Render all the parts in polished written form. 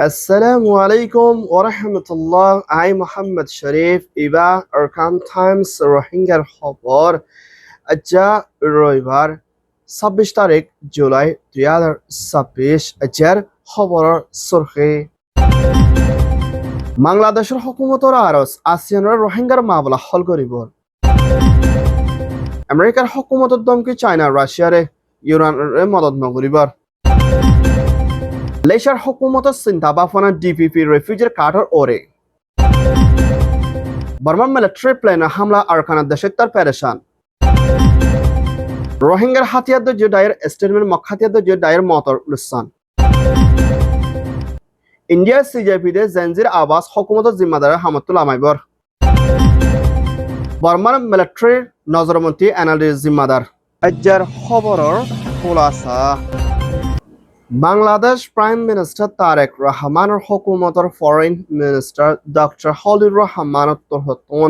Assalamu alaikum wa rahmatullah. I Muhammad Sharif Iba Arkan Times রোহিঙ্গার খবর আজা রবিবার 26 তারিখ জুলাই 2026 আজের খবরের সুরখি বাংলাদেশের হুকুমতর আরজ আসিয়ানের রোহিঙ্গার মামলা হল করিব আমেরিকার হুকুমতর দমকি চায়না রাশিয়ারে ইরানরে মদত নগরিবার মালয়েশিয়ার হুকুমতের চিন্তা ভাবনা ডিপিপি রেফিউজির কার্ডর ওরে বর্মার মিলিটারি প্লেনে হামলা আরকানের দেশে তার পেরেশান রোহিঙ্গার হাতিয়ার যে দায়ের স্টেটমেন্ট মক্কাতিয়ার যে দায়ের মতর লুসান ইন্ডিয়ার সিজেপিতে জেনজির আবাস হুকুমতের জিম্মাদারের হামতুল আমাইবর বর্মার মিলিটারি নজরমন্ত্রী এনএলডির জিম্মাদার আজ্জার খবরের খোলাসা বাংলাদেশ প্রাইম মিনিস্টার তারেক রহমানের হুকুমতের ফরেন মিনিস্টার ডক্টর হলির রহমানের তহতন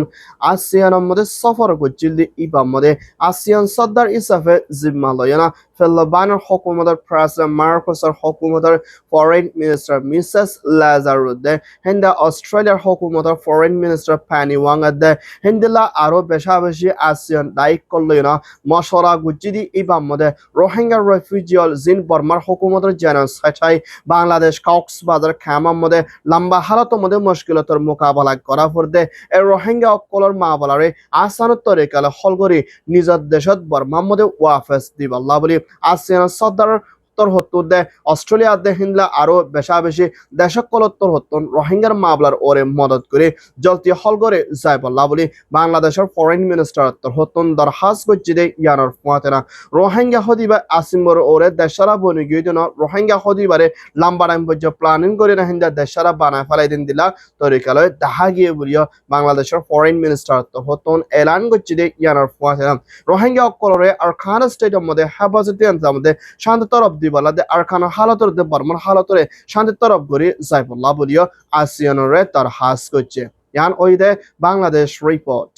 আসিয়ানের মধ্যে সফর করছিল ইবার মধ্যে আসিয়ান সর্দার হিসাবে জিম্মা লয়না ফিলিপাইনের হুকুমতের প্রেসিডেন্ট মার্কোসের হুকুমতের ফরেন মিনিস্টার মিসেস লাজারুদ্দে হিন্দা অস্ট্রেলিয়ার হুকুমতের ফরেন মিনিস্টার প্যানি ওয়াংদে হিন্দিলা আরো বেশি আসিয়ান দায়িত্ব লয়না মশলা গুজিদি ইবার মধ্যে রোহিঙ্গা রেফিউজিয়াল জিন বর্মার হুকুমত জেনোসাইড বাংলাদেশ কক্সবাজার খামার মধ্যে লম্বা হালতের মধ্যে মুশকিলতর মোকাবেলা করা পড়তে এই রোহিঙ্গা অকলর মামলারে আসানত তরিকালে হল করে নিজের দেশত বর্মার মধ্যে ওয়াফেস দিবাল্লা বলি আসিয়ান সর্দার হতে অস্ট্রেলিয়া হিন্দলা আরো বেশি দেশকলত্তর হতন রোহিঙ্গার মামলার ওরে মদত করে জলতি হল করে যাই বললা বলি বাংলাদেশের ফরেন মিনিস্টার হতন দরখাস্ত করছে দে ইয়ানোর ফুয়াতেনা রোহিঙ্গা হদিবা আসিমর ওরে দেশরা বনিগিয়ে দিন রোহিঙ্গা হদিবারে লম্বা টাইম পর্যন্ত প্ল্যানিং করে না হিন্দা দেশরা বানায় ফেলাই দিন দিলা তরিকালয় দেখা গিয়ে বলিও বাংলাদেশের ফরেন মিনিস্টার হতন এলান করছে দে ইয়ানোর ফুয়াতেনা রোহিঙ্গা অকলরে আর খান স্টেটের মধ্যে হেফাজতি মধ্যে শান্ত তরফ দিবালাদে আরকানের হালতর দে বর্মার হালতরে শান্তি তরফ করে যাইবল্লা বলিও আসিয়ানরে তার হাস করছে ইয়ান ওই দে বাংলাদেশ রিপোর্ট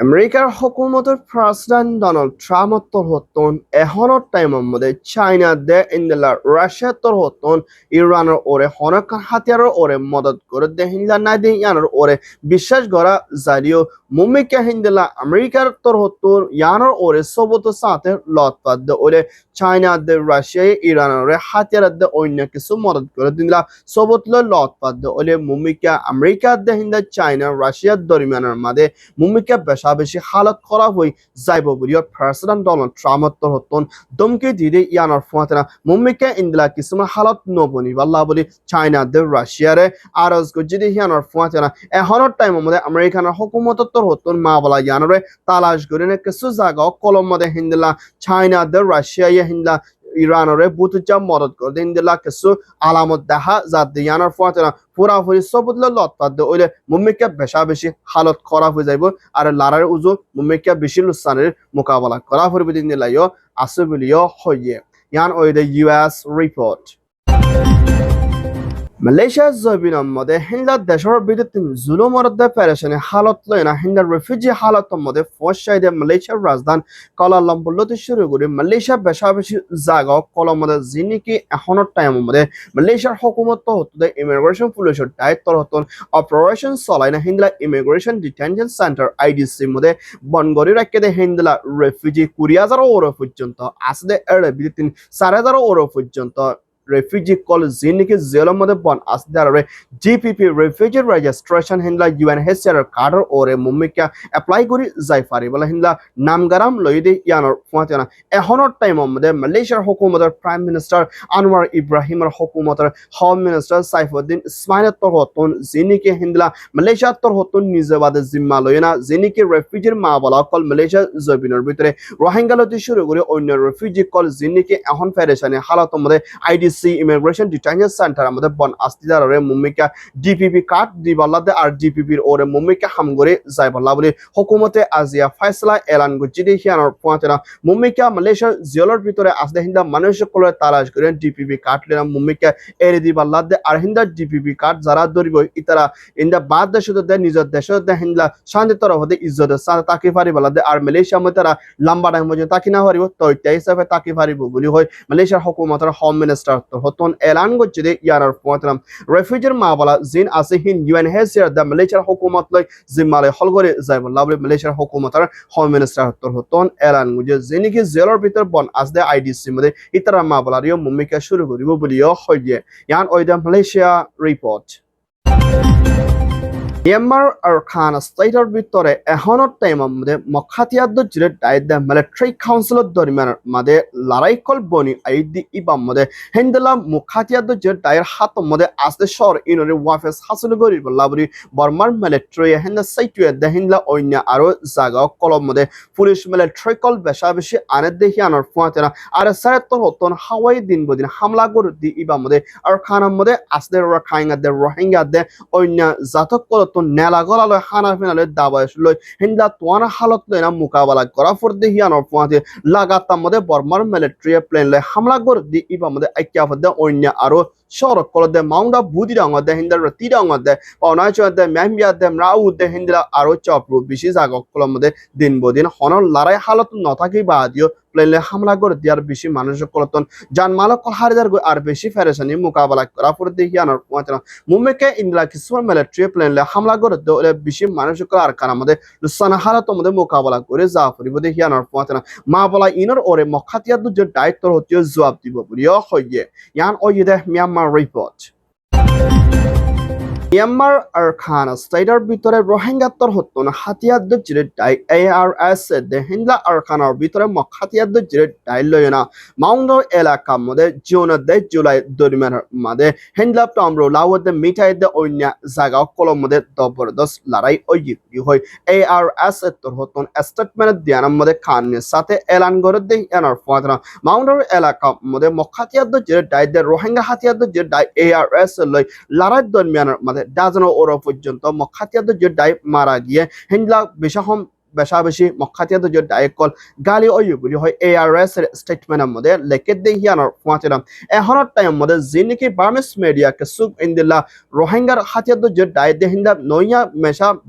আমেরিকার হুকুমতের প্রেসিডেন্ট ডোনাল্ড ট্রাম্পর হতন এখনের টাইমের মধ্যে চায়না দে ইন্দিলা রাশিয়ার হতন ইরানের ওরে হনকান হাতিয়ারের ওরে মদত করে দে হিন্দা না দে ইয়ানের ওরে বিশ্বাস করা যারিও মুমিকা হিন্দিলা আমেরিকার তোর হতন ইয়ানের ওরে সবত সাথে লতপাত দে ওরে চায়না দে রাশিয়া ইরানের হাতিয়ার দে অন্য কিছু মদত করে দিলা সবত লতপাত দে ওরে মুমিকা আমেরিকা দে হিন্দা চায়না রাশিয়ার দরমিয়ানের মাঝে মুমিকা বেশি হালত খারাপ হয়ে যাইব বলিও প্রেসিডেন্ট ডোনাল্ড ট্রাম্পর হতন দমকি দিয়ে ইয়ানোর ফুয়াতেনা মুম্মিকে ইন্দিলা কিছুমান হালত নবনি বাল্লা বলি চায়না দে রাশিয়ারে আরজ গজিদি ইয়ানোর ফুয়াতেনা এখনের টাইমের মধ্যে আমেরিকানের হুকুমতর হতন মা বলা ইয়ানরে তালাশ করে কিছু জায়গা কলম মধ্যে হিন্দিলা চায়না দে রাশিয়া হিন্দলা ইরানরে বুতুচা মদত করে ইন্দিলা কিছু আলামত দেখা যাত ইয়ানোর ফুয়াতেনা পুরাপুরি সবুতলে লতপাত দে ওইলে মুম্মিকে বেশি হালত খারাপ হয়ে যাইব আর লারার উজু মুম্মিকে বেশি লুসানের মোকাবেলা করা পড়বে দিন দিলাইও আছে বলিও হইয়ে ইয়ান ওই দে ইউএস রিপোর্ট মালয়েশিয়ার জবিনের মধ্যে হিন্দা দেশের বিরুদ্ধে জুলুমের পেরেশানি হালত লয় না হিন্দার রেফিউজি হালতের মধ্যে ফসাইদে মালয়েশিয়ার রাজধানী কুয়ালালামপুর লতে শুরু করে মালয়েশিয়া বেশি জায়গা কলম মধ্যে যিনি এখনের টাইমের মধ্যে মালয়েশিয়ার হুকুমত হতে ইমিগ্রেশন পুলিশের দায়িত্ব হতন অপারেশন চলাই না হিন্দলা ইমিগ্রেশন ডিটেনশন সেন্টার আইডিসির মধ্যে বনগরি রাখে দে হিন্দলা রেফিউজি 20,000 ওর পর্যন্ত আসলে এর বিরুদ্ধে 4,000 ওর পর্যন্ত refugee call ziniki zelo mode bon asdarare GPP refugee registration hindla UNHCR card ore mummika apply kori jai pari bola hindla namgaram loide yanor fuatena ehonor time mode Malaysia hukumator prime minister Anwar Ibrahim er hukumator home minister Saifuddin Ismail tor hoton ziniki hindla Malaysia tor hoton nijebade zimma loyena ziniki refugee ma bola call Malaysia jobinor bitore Rohingya loti shuru kore onyo refugee call ziniki ehon peresani halator mode ID immigration detention centre আমাদের বন আস্তিদারে মুম্মিকা DPP card দিবাল্লাদে আর ডিপিপির ওরে মুম্মিকা হামগরে যাইবাল্লা বলে হুকুমতে আজিয়া ফয়সালা এলান গুজিদি হিয়ানোর পয়েন্টনা মুম্মিকা Malaysia জিওলর ভিতরে আসলে হিন্দা মানুষ কলে তালাশ করে ডিপিপি কার্ড লেনা মুম্মিকা এরে দিবাল্লাদে আর হিন্দা ডিপিপি কার্ড যারা দরিব ইতারা ইন্দা বাদ দেশতে নিজের দেশতে হিন্দা শান্তি তরফ হতে ইজ্জত সাথে তাকি পারিবাল্লাদে আর মালয়েশিয়া মধ্যে তারা লম্বা টাইম পর্যন্ত তাকি না পারিব তো ইত্যাদি হিসাবে তাকি পারিব বলি হয় মালয়েশিয়ার হুকুমতের home minister minister hoton elan gocchide yanar poitram refugee mabala zin ase hin UNHCR da Malaysia hukumat loi zimmale holgore jaibol labri Malaysia hukumatar home minister hoton elan guje ziniki zelor bitor bon asde IDC mode itara mabalario mumika shuru koribo buliyo hoye yan oida Malaysia report Myanmar Arkhana Stater ভিতরে এখনো টাইমের মধ্যে মখাতিয়াদ জিরে দায়িত্ব military কাউন্সিলত দরমিয়ান মধ্যে লড়াই call বনি আইদি ইবাম মধ্যে হেন্ডলা মুখাতিয়াদ জিরে দায়ের হাত মধ্যে আসতে শহর ইনরে ওয়াফেস হাসিল করি লাবরি বর্মার মিলিটারি হেন্ডা সাইটুয়ে দেহিনলা অন্য আরো জায়গা কলম মধ্যে পুলিশ মিলিটারি কল বেশা বেশি আনে দেখি আনার ফুয়াতেনা আর সারাত্তর হতন হাওয়াই দিন বদিন হামলা করে দি ইবাম মধ্যে আরখানার মধ্যে আসতে রাখাইঙ্গাদে রোহিঙ্গাদে অন্য জাতক কল তো নেলা গলালয় হানা ফিনালে দাবাইসলয় হিন্দা তোয়ানা হালত লয়না মুকাবালা করা ফরদে হিয়ানোর ফুয়াতে লাগাতার মধ্যে বর্মার মিলিটারি প্লেন লয় হামলা করে দি ইবা মধ্যে আইকিয়া ফদে অন্য আরো সড়ক কলদে মাউন্ডা বুদি রঙদে হিন্দার রতি রঙদে পাওনা চদে মেহমিয়াদে রাউদে হিন্দা আরো চপরু বেশি জাগক কলম মধ্যে দিন বদিন হনর লড়াই হালত নথাকি বাদিও প্লেনে হামলা করে দিয়ার বেশি মানুষ কলতন জানমালক হারিদার আর বেশি ফেরেশানি মোকাবেলা করা ফরদে হিয়ানোর ফুয়াতে মুম্বাইকে ইন্দিরা কিছুমান মিলিটারি প্লেনে হামলা করে দলে বেশি মানুষ আর কানা মধ্যে লুসানা হালত মধ্যে মোকাবেলা করে যা ফরিব দেখি আনার ফুয়াতে মা বলা ইনর ওরে মখাতিয়া দুজের দায়িত্ব হচ্ছে জবাব দিব বলিও হইয়ে ইয়ান ওইদে Myanmar report Myanmar Arkhana Stater ভিতরে রোহিঙ্গাত্তর হতন হাতিয়াদ জিরে ডাই ARS de হিন্দলা আরখানার ভিতরে মখাতিয়াদ জিরে ডাই লয়না মাউন্ডর এলাকা মধ্যে জুনে জুলাই দরমিয়ান মধ্যে হিন্দলা টমরো লাওদে মিটাইদে অন্য জায়গা কলম মধ্যে জবরদস্ত লড়াই ওইজি হয় ARS তোর হতন স্টেটমেন্ট দিয়ানার মধ্যে খানের সাথে এলান করে দেই এনার ফাদরা মাউন্ডর এলাকা মধ্যে মখাতিয়াদ জিরে ডাই দে রোহিঙ্গা হাতিয়াদ জিরে ডাই ARS লয় লড়াই দরমিয়ানের মধ্যে ডাজনো ওরা পর্যন্ত মখাতিয়াদ যে ডাই মারা গিয়ে হিন্দলা বেশি মখাতিয়াদ যে ডাই কল গালি ওই বলি হয় ARS এর স্টেটমেন্টের মধ্যে লেখে দেহিয়ানোর ফাঁচিলাম এখনের টাইম মধ্যে যিনিকি বার্মিস মিডিয়াকে সুব ইন্দিল্লা রোহিঙ্গার হাতিয়াদ যে ডাই দে হিন্দা নইয়া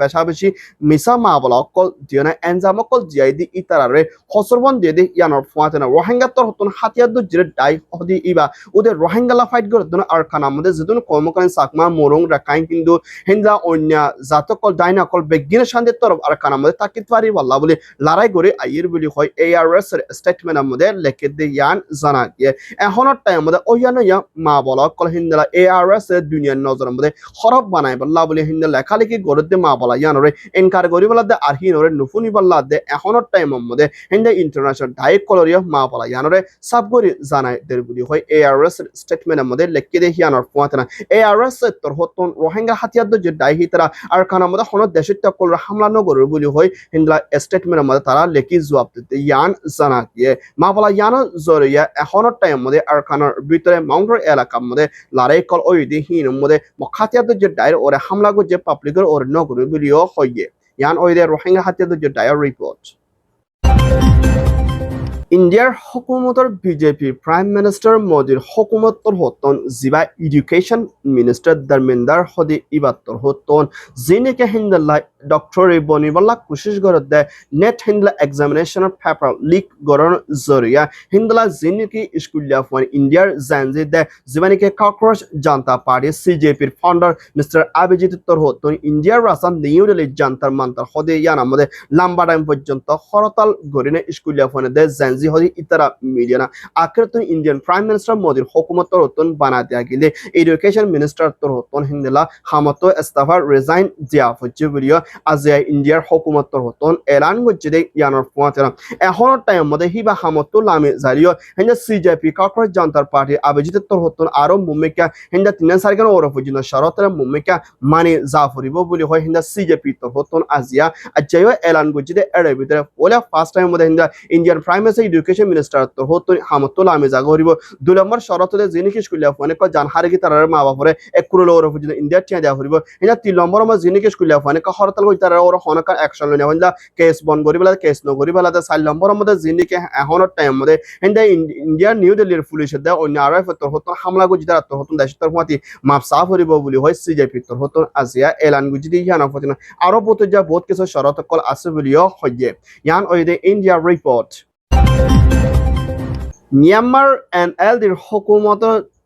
বেশি মিসা মা বলা কল দিয়ে না এনজাম কল জিয়াই দি ইতারারে খসরবন দিয়ে দি ইয়ানোর ফাঁচিলাম রোহিঙ্গা তোর হতন হাতিয়াদ যে ডাই হদি ইবা ওদের রোহিঙ্গালা ফাইট করে দিন আর খানা মধ্যে যেদিন কর্মকালীন সাকমা মোরং রাখাই কিন্তু হিন্দা অন্য জাতকল ডাইনা কল বেগিনের শান্তির তরফ আর খানা মধ্যে তাকে পারি বল্লা বলে লড়াই করে আইয়ের বলি হয় ARS এর স্টেটমেন্টের মধ্যে লেখে দিয়ে ইয়ান জানা গিয়ে এখনের টাইম মধ্যে ওয়ান মা বলা কল হিন্দলা ARS এর দুনিয়ার নজরের মধ্যে খরব বানাই বল্লা বলে হিন্দা লেখালেখি করে দে মা বলা ইয়ানরে এনকার করি বলা দে আর হিনরে নুফুনি বল্লা দে এখনের টাইমের মধ্যে হিন্দা ইন্টারন্যাশনাল ডাইক কলরিয়া মা বলা ইয়ানরে সব করে জানাই দের বলি হয় ARS এর স্টেটমেন্টের মধ্যে লেখে দিয়ে ইয়ানর ফুয়াতে না ARS এর তোর হতন রোহিঙ্গা হাতিয়াদ যে ডাই হিতরা আর খানা মধ্যে হন দেশের তকল হামলা নগরের বলি হয় হিন্দলা স্টেটমেন্টের মধ্যে তারা লেখি জবাব দিতে ইয়ান জানা গিয়ে মা বলা ইয়ান জরিয়া এখনের টাইম মধ্যে আর খানার ভিতরে মাউন্টের এলাকার মধ্যে লড়াই কল ওই দি হিন মধ্যে মখাতিয়াদ যে ডায়ের ওরে হামলা করছে পাবলিকের ওরে নগর বলিও হইয়ে ইয়ান ওই দে রোহিঙ্গা হাতিয়াদ যে ডায়ের রিপোর্ট ইন্ডিয়ার হুকুমতর বিজেপি প্রাইম মিনিস্টার মোদির হুকুমতর হতন জিবা এডুকেশন মিনিস্টার ধর্মেন্দ্র হদি ইবাত্তর হতন জিনিকে হিন্দলা ডক্টর বনিবল্লা কোশিশ করে দে নেট হিন্দলা এক্সামিনেশনের পেপার লিক গরন জরিয়া হিন্দলা জিনিকি স্কুলিয়া ফোন ইন্ডিয়ার জানজি দে জিবানিকে ককরোচ জনতা পার্টি CJPর ফাউন্ডার মিস্টার অভিজিৎ তর হতন ইন্ডিয়ার রাজধানী নিউ দিল্লি জান্তার মান্তার হদি ইয়ানা মধ্যে লম্বা টাইম পর্যন্ত হরতাল গরিনে স্কুলিয়া ফোনে দে জানজি হদি ইতারা মিডিয়ানা আখেরতন ইন্ডিয়ান প্রাইম মিনিস্টার মোদির হুকুমত তর হতন বানা দিয়া গিলে এডুকেশন মিনিস্টার তর হতন হিন্দলা হামতো ইস্তফা রিজাইন দিয়া হচ্ছে বলিও আজিয়া ইন্ডিয়ার হুকুমতর হতন এলান করছে দে ইয়ানোর ফুয়াতে এখনের টাইম মধ্যে হিবা হামতুল লামে জারিও হিন্দা CJP ককরোচ জনতার পার্টি অভিজিৎ তর হতন আরো মুম্বাইকা হিন্দা 3 ওর পর্যন্ত শরতের মুম্বাইকা মানে জাফরিব বলি হয় হিন্দা CJP তর হতন আজিয়া আজও এলান করছে দে এর ভিতরে ওলা ফার্স্ট টাইম মধ্যে Hinda Indian prime minister education minister তর হতন হামতুল লামে জাগরিব 2 নম্বর শরতলে জিনিকি স্কুলিয়া ফোনে ক জান হারে কি তারার মা বাপরে 1 করোড় ওর পর্যন্ত ইন্ডিয়া টিয়া দেয়া হরিব হিন্দা 3 নম্বর মধ্যে জিনিকি স্কুলিয়া ফোনে ক হরতাল তারা ওর হনকার অ্যাকশন লইনা হইলা কেস বন করি বেলা কেস ন করি বেলা 4 নম্বরের মধ্যে জিনিকে এখনের টাইম মধ্যে হিন্দা ইন্ডিয়া নিউ দিল্লির পুলিশের দে অন্য আরএফ তর হতন হামলা গুজি তারা তর হতন দেশের তরফ মাতি মাপ সাফ হরিব বলি হয় CJP তর হতন আজিয়া এলান গুজি দি ইয়ানা ফতিন আরো বহুত কিছু শরত কল আছে বলিও হইয়ে ইয়ান ওই দে ইন্ডিয়া রিপোর্ট মিয়ানমার NLDর হুকুমত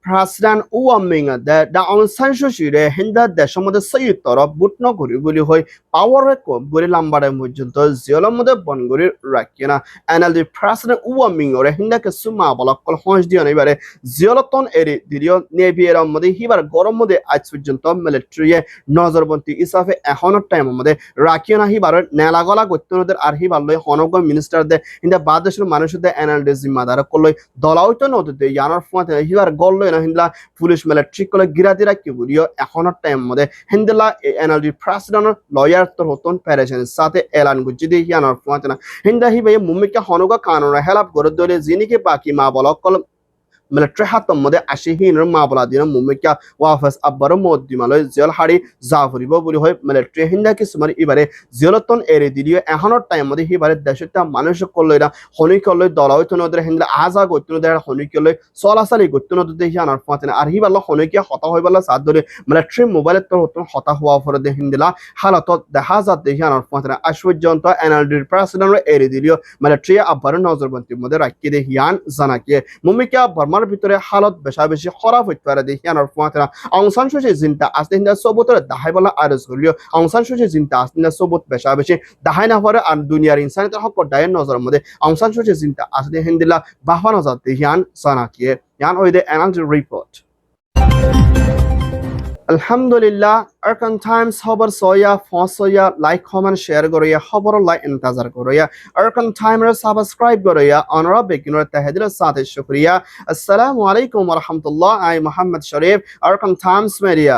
president warming da Aung San Suu Kyi re hinda দেশের মধ্যে সেই তরফ বুট নগরী বলি হয় পাওয়ারে কম গরি লাম্বারে পর্যন্ত জিয়লের মধ্যে বনগরি রাখি না NLD president warming রে হিন্দা কে সুমা বলকল হঁস দিও না এবারে জিয়লতন এরি দিও নেভি এর মধ্যে হিবার গরম মধ্যে আজ পর্যন্ত মিলিটারি নজরবন্দি ইসাফে এখনো টাইম মধ্যে রাখি না হিবার নেলাগলা গত্যনদের আর হিবার লই হনগ মিনিস্টার দে হিন্দা বাদেশের মানুষদের NLD জিম্মাদার কলই দলাউত নদীতে ইয়ানোর ফতে হিবার গল্ল না হিন্দলা পুলিশ মিলিটারি কলে গিরাদি রাখি বুড়িও এখনো টাইম মধ্যে হিন্দলা NLD president লয়ার তোর হতন প্যারেশনের সাথে এলান গুজি দিয়ে ইয়ানোর ফতে না হিন্দা হিবে মুম্মিকা হনগ কানুন হেলাপ করে দলে জিনিকে বাকি মা বলক call military hatom mode ashihin mabala dina mumika wafas abbaro moddimaloi jel hari zafuribo boli hoy military hinda ki sumari ibare jeloton ere didio ehono time mode hibare desheta manush kolloira honi kolloi doloi tonoder hinda aza gottuno der honi kolloi solasali gottuno de hianar fatena ar hiballa honi ki hota hoyballa sadore military mobile tor hoton hota huwa fore de hindila halatot de hazat de hianar fatena ashwajjonto NLD president ere didio military abbaro nozorbanti mode rakki de hian zanake mumika barma ভিতরে হালত বেশা বেশি খরাব হইতে পারে দেখিয়ানোর ফুয়াতেরা অং সান সু চি জিনতা আসতে হিন্দা সবুতরে দাহাই বলা আরজ হলিও অং সান সু চি জিনতা আসতে সবুত বেশা বেশি দাহাই না পরে আর দুনিয়ার ইনসানিয়তের হক দায়ের নজরের মধ্যে অং সান সু চি জিনতা আসতে হিন্দিলা বাহবা নজর দেখিয়ান সানাকিয়ে ইয়ান ওইদে energy report Alhamdulillah, Arkan Times খবর সয়া ফসয়া লাইক কমেন্ট শেয়ার করিয়া খবর লাই ইন্তজার করিয়া Arkan Times সাবস্ক্রাইব করিয়া অনরা বেকিনর তাহদিলের সাথে শুকরিয়া আসসালামু আলাইকুম ওয়া রাহমাতুল্লাহ I Mohammad Sharif Arkan Times media